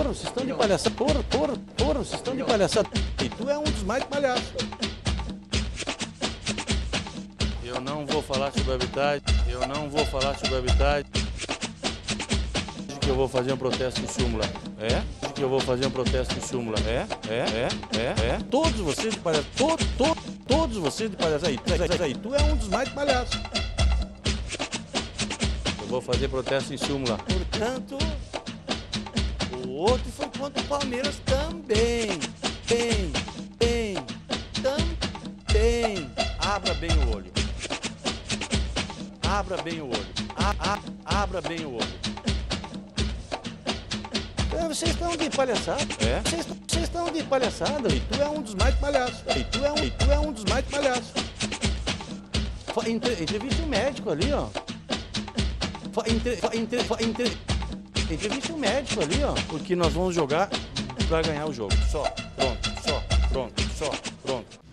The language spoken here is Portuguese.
vocês estão de palhaçada. Porra, vocês estão de palhaçada. E tu é um dos mais palhaços. Eu não vou falar sobre habitat. Que eu vou fazer um protesto em súmula. Que eu vou fazer um protesto em súmula. Todos vocês de palhaço. Todos vocês de palhaço. Aí, tu é um dos mais palhaços. Eu vou fazer protesto em súmula. Portanto, o outro foi contra o Palmeiras também. Também. Abra bem o olho. Abra bem o olho. Abra bem o olho. Vocês estão de palhaçada. Vocês estão de palhaçada. E tu é um dos mais palhaços. E tu é um dos mais palhaços. Entrevista o médico ali, ó. Entrevista o médico ali, ó. Porque nós vamos jogar pra ganhar o jogo. Só. Pronto.